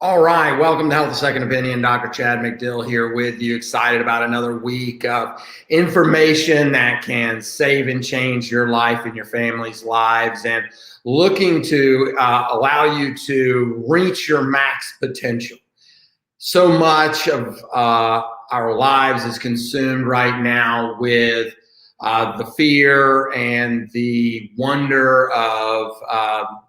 All right, welcome to Health Second Opinion. Dr. Chad McDill here with you. Excited about another week of information that can save and change your life and your family's lives, and looking to allow you to reach your max potential. So much of our lives is consumed right now with the fear and the wonder of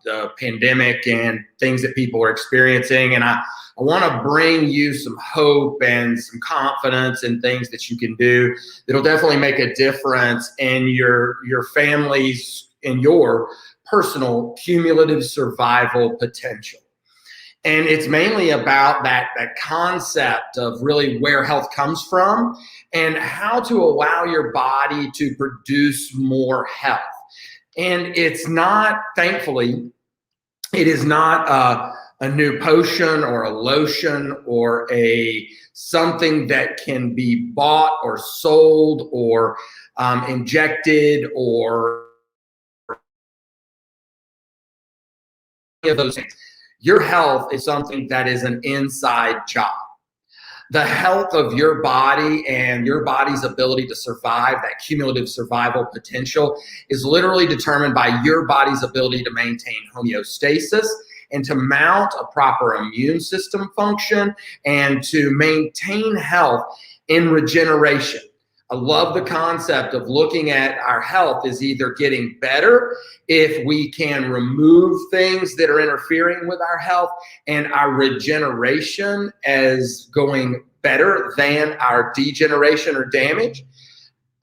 the pandemic and things that people are experiencing. And I want to bring you some hope and some confidence in things that you can do that'll definitely make a difference in your family's, in your personal cumulative survival potential. And it's mainly about that concept of really where health comes from and how to allow your body to produce more health. And it's not, thankfully, it is not a new potion or a lotion or something that can be bought or sold or injected or any of those things. Your health is something that is an inside job. The health of your body and your body's ability to survive, that cumulative survival potential, is literally determined by your body's ability to maintain homeostasis and to mount a proper immune system function and to maintain health in regeneration. I love the concept of looking at our health as either getting better if we can remove things that are interfering with our health, and our regeneration as going better than our degeneration or damage.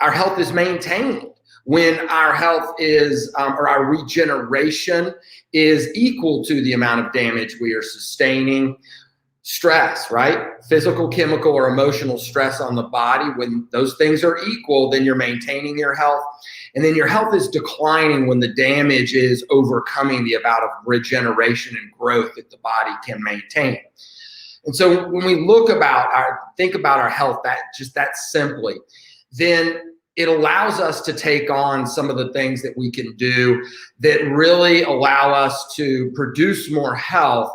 Our health is maintained when our health is, or our regeneration is equal to the amount of damage we are sustaining. Stress, right? Physical, chemical, or emotional stress on the body. When those things are equal, then you're maintaining your health. And then your health is declining when the damage is overcoming the amount of regeneration and growth that the body can maintain. And so when we think about our health, that simply, then it allows us to take on some of the things that we can do that really allow us to produce more health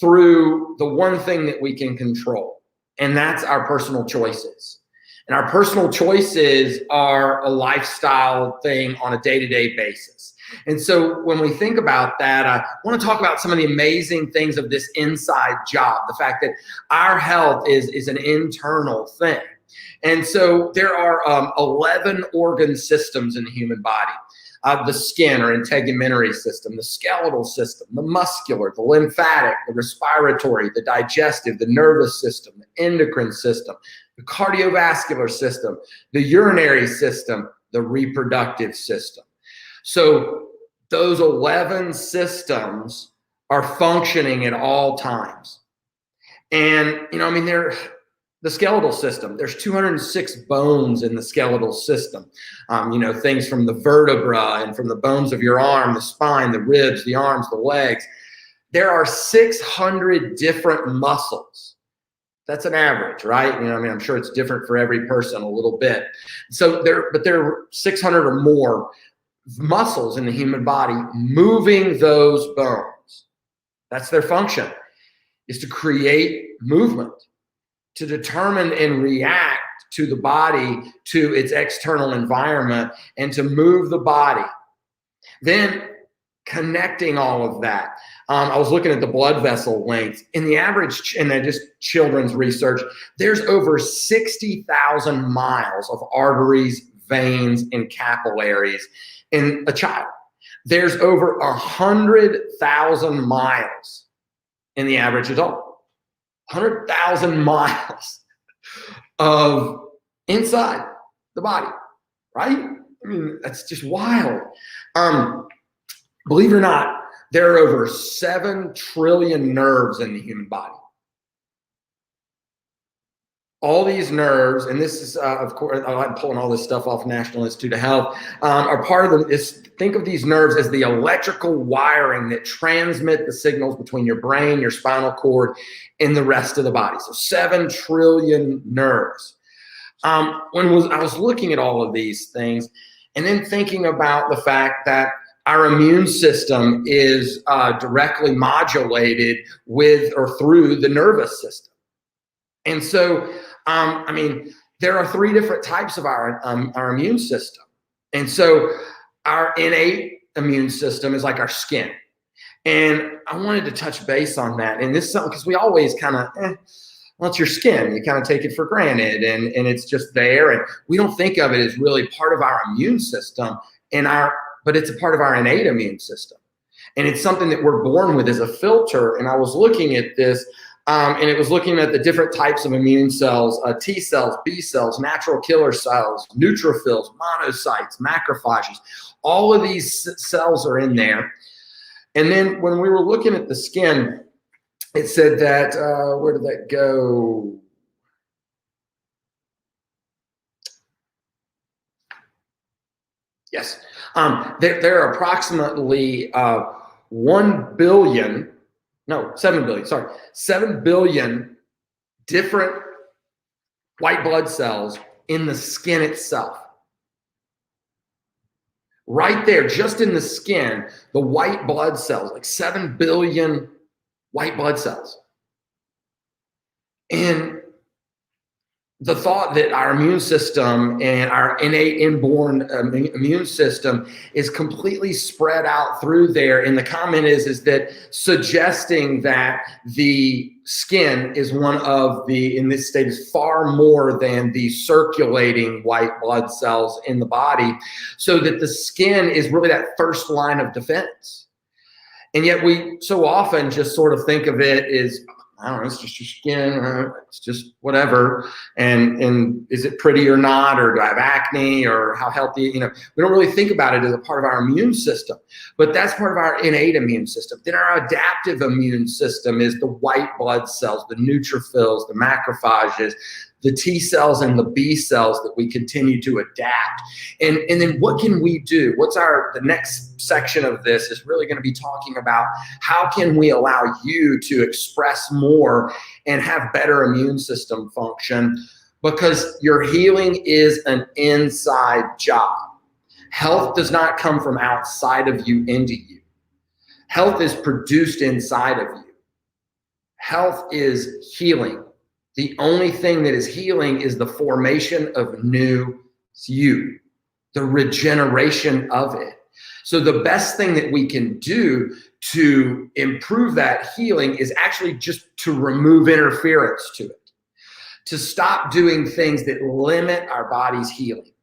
through the one thing that we can control, and that's our personal choices. And our personal choices are a lifestyle thing on a day-to-day basis. And so when we think about that, I want to talk about some of the amazing things of this inside job, the fact that our health is an internal thing. And so there are 11 organ systems in the human body. The skin or integumentary system, the skeletal system, the muscular, the lymphatic, the respiratory, the digestive, the nervous system, the endocrine system, the cardiovascular system, the urinary system, the reproductive system. So those 11 systems are functioning at all times. And, they're the skeletal system. There's 206 bones in the skeletal system. Things from the vertebra and from the bones of your arm, the spine, the ribs, the arms, the legs. There are 600 different muscles. That's an average, right? I'm sure it's different for every person a little bit. So there are 600 or more muscles in the human body moving those bones. That's their function, is to create movement, to determine and react to the body, to its external environment, and to move the body. Then connecting all of that. I was looking at the blood vessel length. In the average, and just children's research, there's over 60,000 miles of arteries, veins, and capillaries in a child. There's over 100,000 miles in the average adult. 100,000 miles of inside the body, right? That's just wild. Believe it or not, there are over 7 trillion nerves in the human body. All these nerves, and this is, of course, I'm pulling all this stuff off National Institute of Health, are part of think of these nerves as the electrical wiring that transmit the signals between your brain, your spinal cord, and the rest of the body. So 7 trillion nerves. I was looking at all of these things and then thinking about the fact that our immune system is directly modulated with or through the nervous system. And so, I mean, there are three different types of our immune system. And so our innate immune system is like our skin. And I wanted to touch base on that. And this is something, because we always kind of, well, it's your skin. You kind of take it for granted, and it's just there. And we don't think of it as really part of our immune system but it's a part of our innate immune system. And it's something that we're born with as a filter. And I was looking at this, and it was looking at the different types of immune cells, T cells, B cells, natural killer cells, neutrophils, monocytes, macrophages. All of these cells are in there. And then when we were looking at the skin, it said that, where did that go? Yes. There are approximately 7 billion different white blood cells in the skin itself. Right there, just in the skin, the white blood cells, like 7 billion white blood cells. And the thought that our immune system and our innate inborn immune system is completely spread out through there. And the comment is that suggesting that the skin is one of in this state is far more than the circulating white blood cells in the body, so that the skin is really that first line of defense. And yet we so often just sort of think of it as, I don't know, it's just your skin, it's just whatever. And is it pretty or not? Or do I have acne, or how healthy? We don't really think about it as a part of our immune system, but that's part of our innate immune system. Then our adaptive immune system is the white blood cells, the neutrophils, the macrophages, the T cells and the B cells that we continue to adapt. And then what can we do? The next section of this is really going to be talking about how can we allow you to express more and have better immune system function, because your healing is an inside job. Health does not come from outside of you into you. Health is produced inside of you. Health is healing. The only thing that is healing is the formation of new you, the regeneration of it. So the best thing that we can do to improve that healing is actually just to remove interference to it, to stop doing things that limit our body's healing,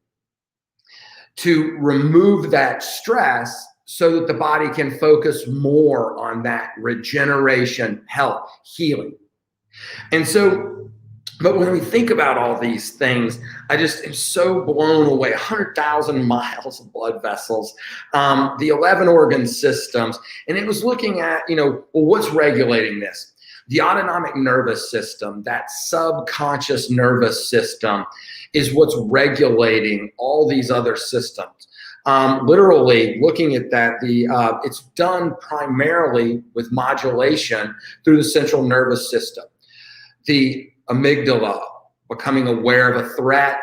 to remove that stress so that the body can focus more on that regeneration, health, healing. And so, but when we think about all these things, I just am so blown away. 100,000 miles of blood vessels, the 11 organ systems. And it was looking at, well, what's regulating this? The autonomic nervous system, that subconscious nervous system, is what's regulating all these other systems. Literally looking at that, it's done primarily with modulation through the central nervous system. The amygdala, becoming aware of a threat,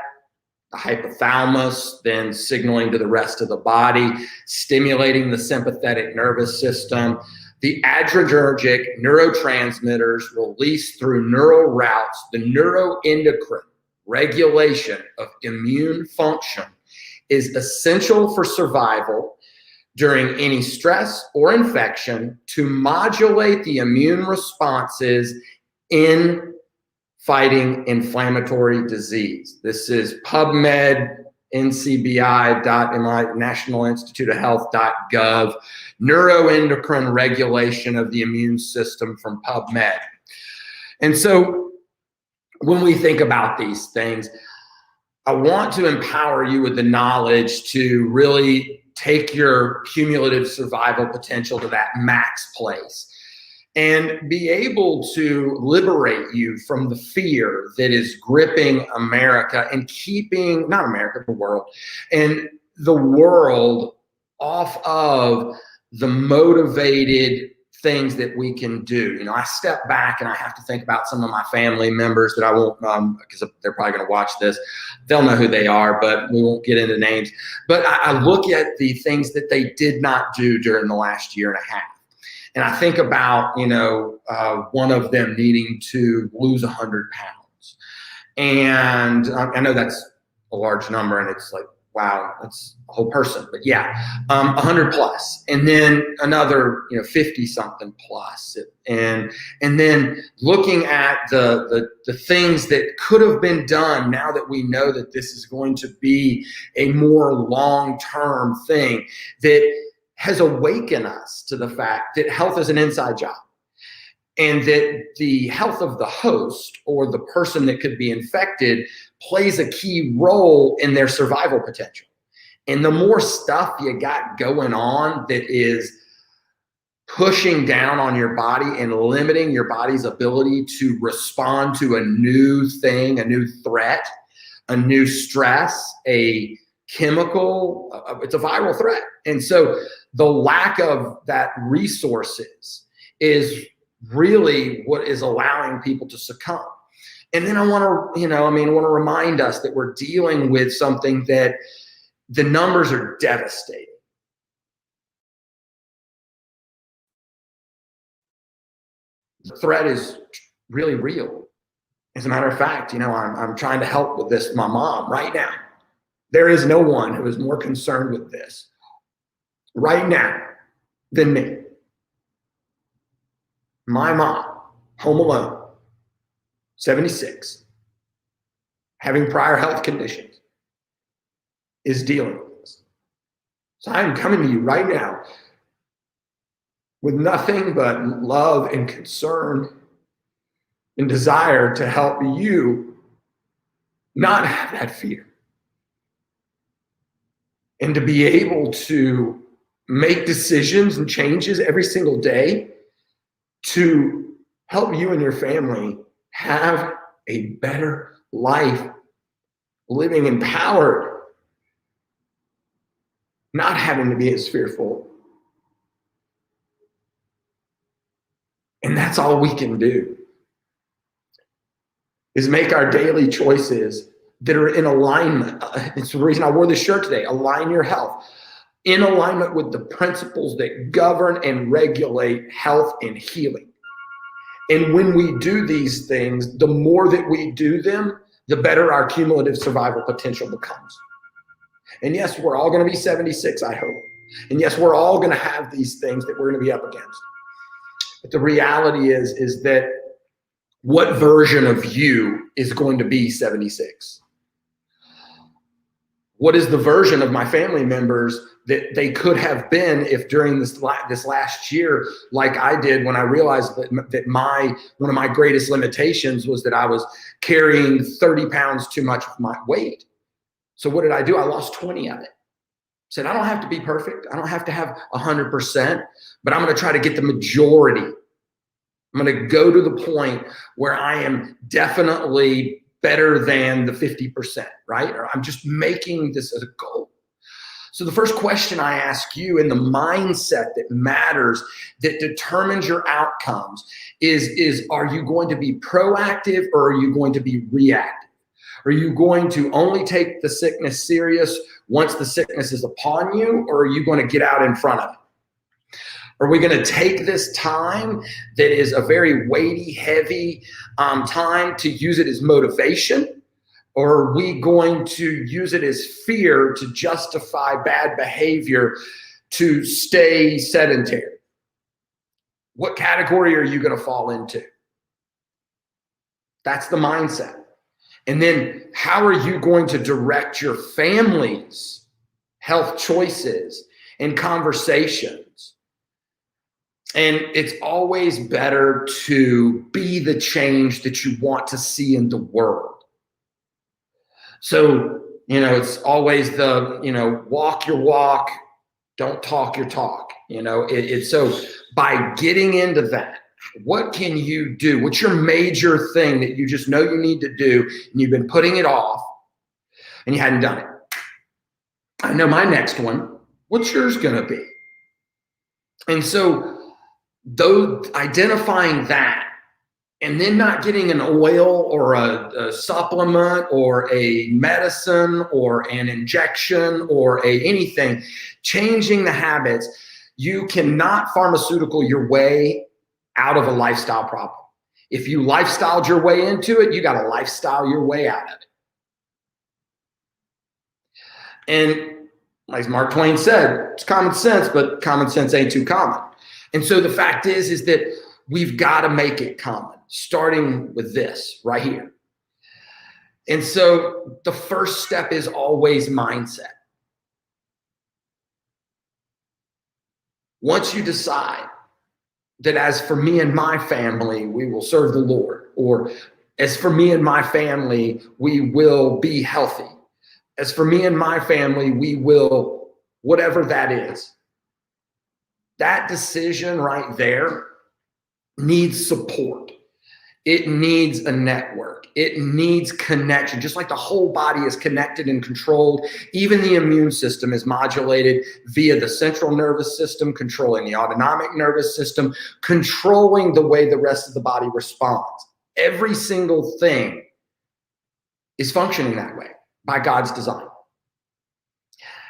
the hypothalamus, then signaling to the rest of the body, stimulating the sympathetic nervous system. The adrenergic neurotransmitters released through neural routes, the neuroendocrine regulation of immune function is essential for survival during any stress or infection, to modulate the immune responses in fighting inflammatory disease. This is PubMed, NCBI.MI, National Institute of Health.gov, neuroendocrine regulation of the immune system from PubMed. And so when we think about these things, I want to empower you with the knowledge to really take your cumulative survival potential to that max place, and be able to liberate you from the fear that is gripping America and keeping, not America, the world, and the world off of the motivated things that we can do. You know, I step back and I have to think about some of my family members that I won't, because they're probably going to watch this. They'll know who they are, but we won't get into names. But I look at the things that they did not do during the last year and a half. And I think about, you know, one of them needing to lose 100 pounds. And I know that's a large number, and it's like, wow, that's a whole person. But yeah, 100 plus, and then another, you know, 50 something plus, and then looking at the things that could have been done now that we know that this is going to be a more long-term thing that has awakened us to the fact that health is an inside job, and that the health of the host or the person that could be infected plays a key role in their survival potential. And the more stuff you got going on that is pushing down on your body and limiting your body's ability to respond to a new thing, a new threat, a new stress, a chemical, it's a viral threat. And so the lack of that resources is really what is allowing people to succumb. And then I want to, I want to remind us that we're dealing with something that the numbers are devastating. The threat is really real. As a matter of fact, I'm trying to help with this, my mom, right now. There is no one who is more concerned with this right now than me. My mom, home alone, 76, having prior health conditions, is dealing with this. So I am coming to you right now with nothing but love and concern and desire to help you not have that fear, and to be able to make decisions and changes every single day to help you and your family have a better life, living empowered, not having to be as fearful. And that's all we can do, is make our daily choices that are in alignment. It's the reason I wore this shirt today, Align Your Health, in alignment with the principles that govern and regulate health and healing. And when we do these things, the more that we do them, the better our cumulative survival potential becomes. And yes, we're all going to be 76, I hope. And yes, we're all going to have these things that we're going to be up against. But the reality is that what version of you is going to be 76? What is the version of my family members that they could have been if during this last year, like I did when I realized that one of my greatest limitations was that I was carrying 30 pounds too much of my weight. So what did I do? I lost 20 of it. Said, I don't have to be perfect. I don't have to have 100%, but I'm going to try to get the majority. I'm going to go to the point where I am definitely better than the 50%, right? Or I'm just making this as a goal. So the first question I ask you, in the mindset that matters, that determines your outcomes, is are you going to be proactive or are you going to be reactive? Are you going to only take the sickness serious once the sickness is upon you, or are you going to get out in front of it? Are we going to take this time that is a very weighty, heavy time to use it as motivation? Or are we going to use it as fear to justify bad behavior, to stay sedentary? What category are you going to fall into? That's the mindset. And then how are you going to direct your family's health choices and conversations? And it's always better to be the change that you want to see in the world. So, it's always the, walk your walk, don't talk your talk. It's so by getting into that, what can you do? What's your major thing that you just know you need to do and you've been putting it off and you hadn't done it? I know my next one. What's yours going to be? And so Though identifying that and then not getting an oil or a supplement or a medicine or an injection or anything, changing the habits, you cannot pharmaceutical your way out of a lifestyle problem. If you lifestyled your way into it, you got to lifestyle your way out of it. And like Mark Twain said, it's common sense, but common sense ain't too common. And so the fact is that we've got to make it common, starting with this right here. And so the first step is always mindset. Once you decide that as for me and my family, we will serve the Lord, or as for me and my family, we will be healthy. As for me and my family, we will, whatever that is. That decision right there needs support. It needs a network. It needs connection. Just like the whole body is connected and controlled, even the immune system is modulated via the central nervous system, controlling the autonomic nervous system, controlling the way the rest of the body responds. Every single thing is functioning that way by God's design.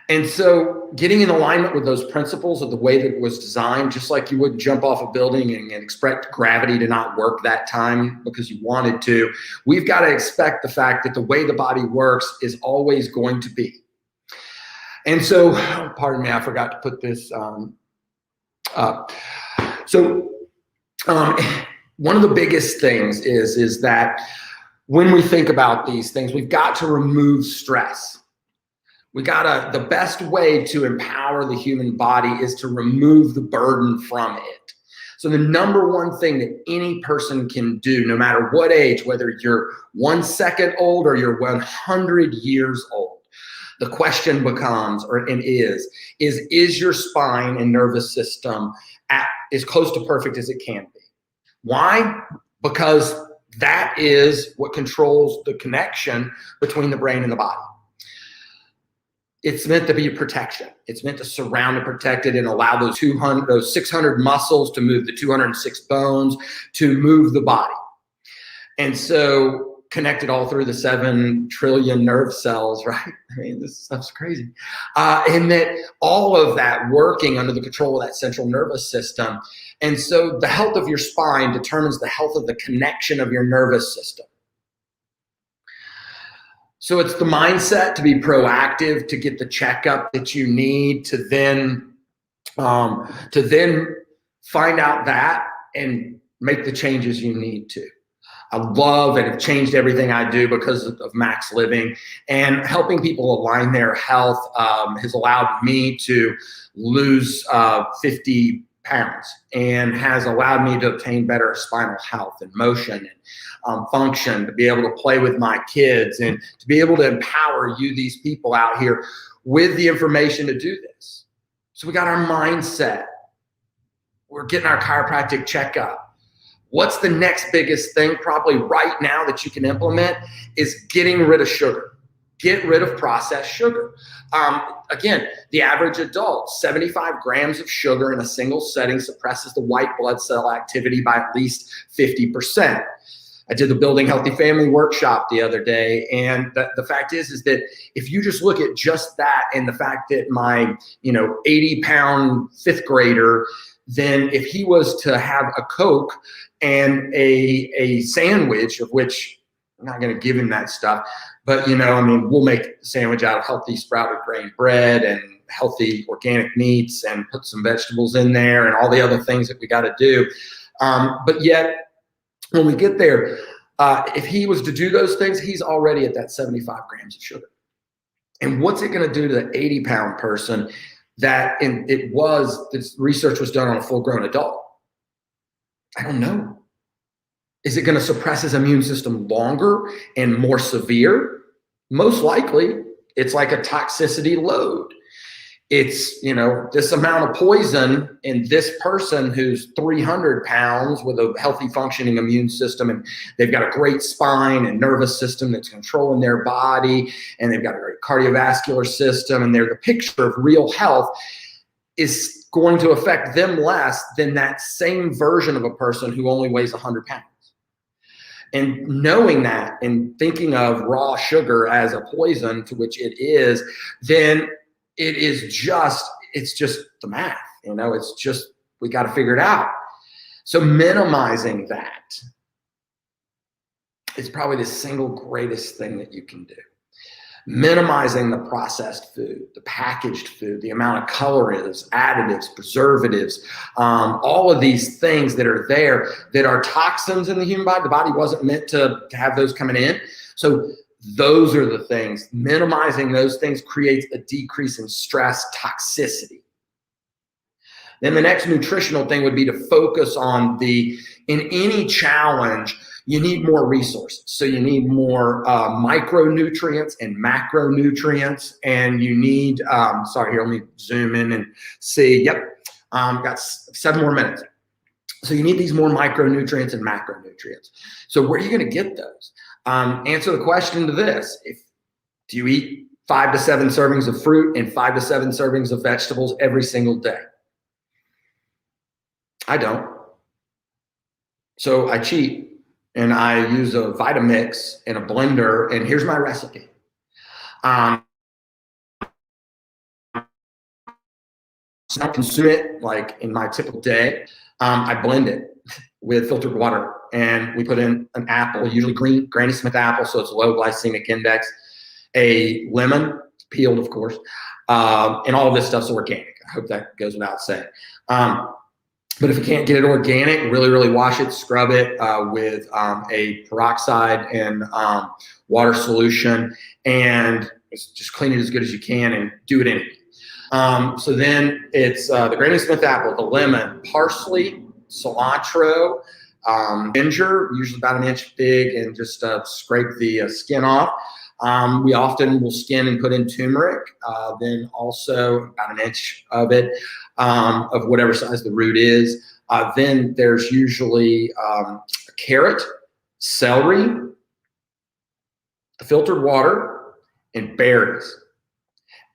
And so getting in alignment with those principles of the way that it was designed, just like you wouldn't jump off a building and expect gravity to not work that time because you wanted to, we've got to expect the fact that the way the body works is always going to be. And so, pardon me, I forgot to put this up. One of the biggest things is that when we think about these things, we've got to remove stress. The best way to empower the human body is to remove the burden from it. So the number one thing that any person can do, no matter what age, whether you're 1 second old or you're 100 years old, the question becomes, is your spine and nervous system as close to perfect as it can be? Why? Because that is what controls the connection between the brain and the body. It's meant to be a protection. It's meant to surround and protect it and allow those 600 muscles to move, the 206 bones to move the body. And so connected all through the 7 trillion nerve cells, right? I mean, this stuff's crazy. And that all of that working under the control of that central nervous system. And so the health of your spine determines the health of the connection of your nervous system. So it's the mindset to be proactive, to get the checkup that you need, to then find out that and make the changes you need to. I love and have changed everything I do because of Max Living, and helping people align their health has allowed me to lose 50 pounds and has allowed me to obtain better spinal health and motion and function, to be able to play with my kids and to be able to empower you, these people out here, with the information to do this. So we got our mindset. We're getting our chiropractic checkup. What's the next biggest thing probably right now that you can implement is getting rid of sugar. Get rid of processed sugar. Again, the average adult, 75 grams of sugar in a single setting suppresses the white blood cell activity by at least 50%. I did the Building Healthy Family workshop the other day, and the fact is that if you just look at just that and the fact that my 80-pound 5th grader, then if he was to have a Coke and a sandwich, of which I'm not going to give him that stuff, but we'll make a sandwich out of healthy sprouted grain bread and healthy organic meats and put some vegetables in there and all the other things that we got to do. But yet, when we get there, if he was to do those things, he's already at that 75 grams of sugar. And what's it going to do to the 80-pound person this research was done on a full-grown adult? I don't know. Is it going to suppress his immune system longer and more severe? Most likely. It's like a toxicity load. It's, this amount of poison in this person who's 300 pounds with a healthy functioning immune system, and they've got a great spine and nervous system that's controlling their body, and they've got a great cardiovascular system, and they're the picture of real health, is going to affect them less than that same version of a person who only weighs 100 pounds. And knowing that and thinking of raw sugar as a poison, to which it is, then it's just the math, it's just, we got to figure it out. So minimizing that is probably the single greatest thing that you can do. Minimizing the processed food, the packaged food, the amount of colorants, additives, preservatives, all of these things that are there that are toxins in the human body. The body wasn't meant to have those coming in. So those are the things. Minimizing those things creates a decrease in stress toxicity. Then the next nutritional thing would be to focus on in any challenge, you need more resources. So you need more micronutrients and macronutrients, and you need, sorry, here, let me zoom in and see. Yep, got 7 more minutes. So you need these more micronutrients and macronutrients. So where are you going to get those? Answer the question to this. Do you eat 5 to 7 servings of fruit and 5 to 7 servings of vegetables every single day? I don't. So I cheat. And I use a Vitamix and a blender, and here's my recipe. So I consume it like in my typical day. I blend it with filtered water, and we put in an apple, usually green Granny Smith apple, so it's low glycemic index, a lemon, peeled of course, and all of this stuff's organic. I hope that goes without saying. But if you can't get it organic, really, really wash it, scrub it with a peroxide and water solution, and just clean it as good as you can and do it anyway. So then it's the Granny Smith apple, the lemon, parsley, cilantro, ginger, usually about 1 inch big, and just scrape the skin off. We often will skin and put in turmeric, then also about 1 inch of it, of whatever size the root is. Then there's usually a carrot, celery, filtered water, and berries.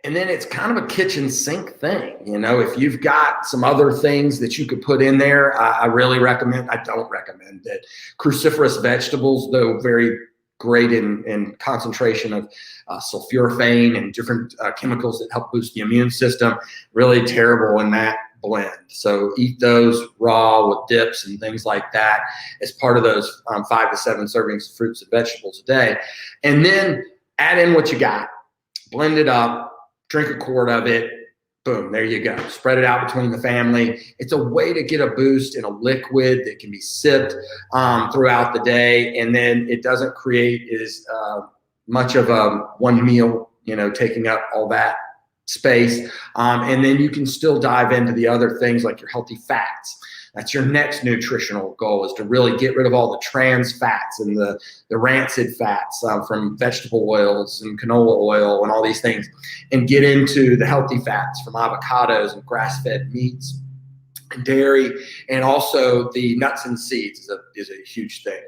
And then it's kind of a kitchen sink thing. If you've got some other things that you could put in there, I don't recommend it. Cruciferous vegetables, though very great in concentration of sulforaphane and different chemicals that help boost the immune system, really terrible in that blend. So eat those raw with dips and things like that as part of those 5 to 7 servings of fruits and vegetables a day. And then add in what you got, blend it up, drink a quart of it, boom, there you go. Spread it out between the family. It's a way to get a boost in a liquid that can be sipped throughout the day, and then it doesn't create as much of a one meal, taking up all that space. And then you can still dive into the other things like your healthy fats. That's your next nutritional goal, is to really get rid of all the trans fats and the rancid fats from vegetable oils and canola oil and all these things, and get into the healthy fats from avocados and grass-fed meats and dairy, and also the nuts and seeds is a huge thing,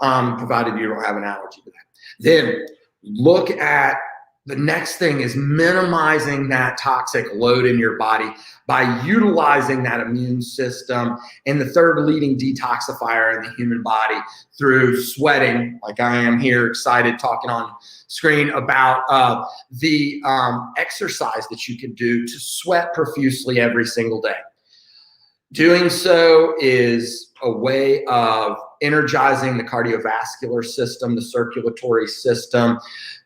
provided you don't have an allergy to that. Then look at the next thing is minimizing that toxic load in your body by utilizing that immune system, and the third leading detoxifier in the human body through sweating, like I am here excited talking on screen about the exercise that you can do to sweat profusely every single day. Doing so is a way of energizing the cardiovascular system, the circulatory system,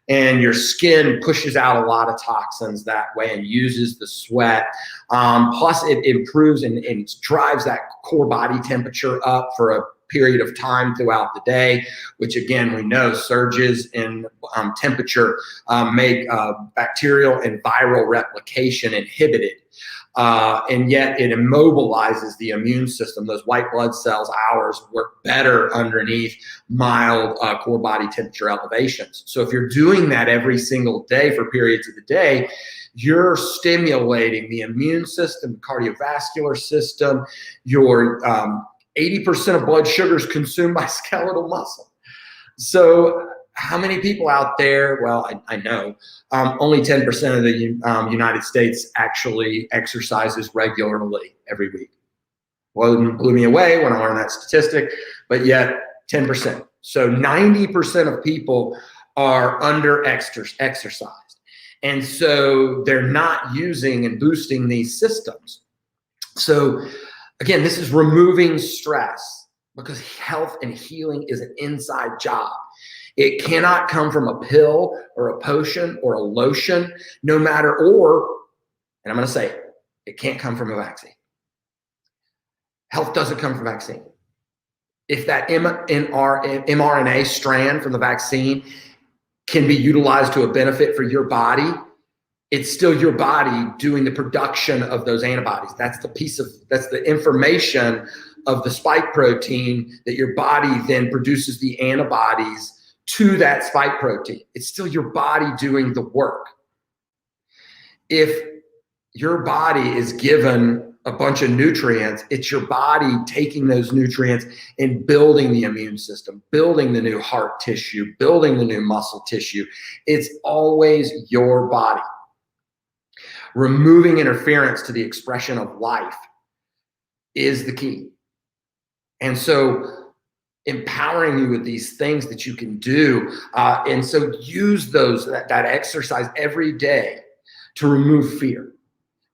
and your skin pushes out a lot of toxins that way and uses the sweat. Plus it improves and drives that core body temperature up for a period of time throughout the day, which again, we know surges in temperature make bacterial and viral replication inhibited. And yet it immobilizes the immune system. Those white blood cells, ours, work better underneath mild core body temperature elevations. So if you're doing that every single day for periods of the day, you're stimulating the immune system, cardiovascular system. Your 80% of blood sugar is consumed by skeletal muscle. So how many people out there? Well, I know only 10% of the United States actually exercises regularly every week. Well, it blew me away when I learned that statistic, but yet 10%. So 90% of people are under exercised. And so they're not using and boosting these systems. So again, this is removing stress, because health and healing is an inside job. It cannot come from a pill or a potion or a lotion, no matter, and I'm going to say it can't come from a vaccine. Health doesn't come from vaccine. If that mRNA strand from the vaccine can be utilized to a benefit for your body, it's still your body doing the production of those antibodies. That's the information of the spike protein that your body then produces the antibodies to that spike protein. It's still your body doing the work. If your body is given a bunch of nutrients, it's your body taking those nutrients and building the immune system, building the new heart tissue, building the new muscle tissue. It's always your body. Removing interference to the expression of life is the key. And so empowering you with these things that you can do. And so use that exercise every day to remove fear.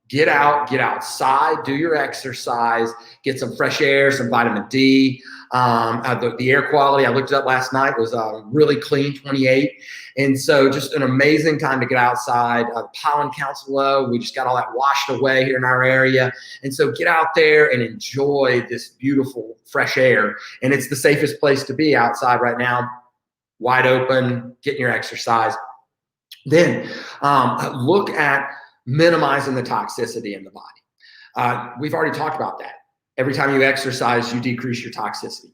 Get out, get outside, do your exercise, get some fresh air, some vitamin D. The air quality, I looked it up last night, was really clean, 28. And so just an amazing time to get outside. The pollen count's low. We just got all that washed away here in our area. And so get out there and enjoy this beautiful fresh air. And it's the safest place to be, outside right now, wide open, getting your exercise. Then look at minimizing the toxicity in the body. We've already talked about that. Every time you exercise, you decrease your toxicity.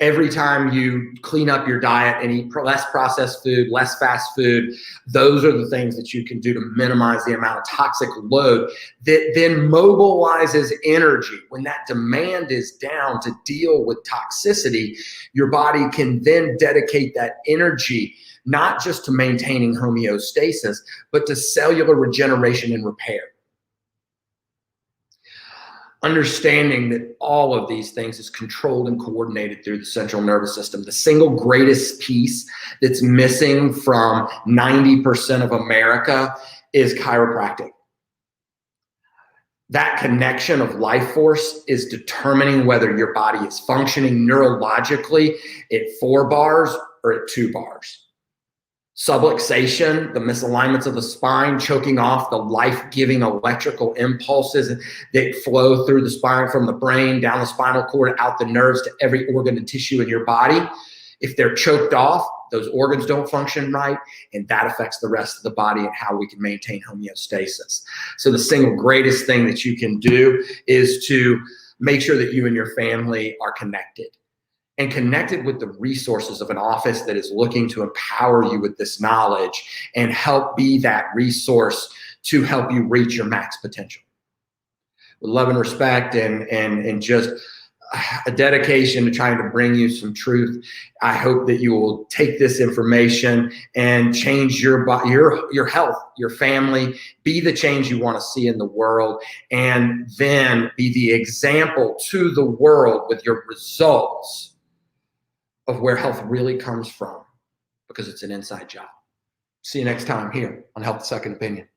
Every time you clean up your diet and eat less processed food, less fast food, those are the things that you can do to minimize the amount of toxic load that then mobilizes energy. When that demand is down to deal with toxicity, your body can then dedicate that energy not just to maintaining homeostasis, but to cellular regeneration and repair. Understanding that all of these things is controlled and coordinated through the central nervous system. The single greatest piece that's missing from 90% of America is chiropractic. That connection of life force is determining whether your body is functioning neurologically at 4 bars or at 2 bars. Subluxation, the misalignments of the spine, choking off the life-giving electrical impulses that flow through the spine, from the brain, down the spinal cord, out the nerves to every organ and tissue in your body. If they're choked off, those organs don't function right, and that affects the rest of the body and how we can maintain homeostasis. So the single greatest thing that you can do is to make sure that you and your family are connected. And connected with the resources of an office that is looking to empower you with this knowledge and help be that resource to help you reach your max potential. With love and respect and just a dedication to trying to bring you some truth, I hope that you will take this information and change your health, your family, be the change you want to see in the world, and then be the example to the world with your results of where health really comes from, because it's an inside job. See you next time here on Health Second Opinion.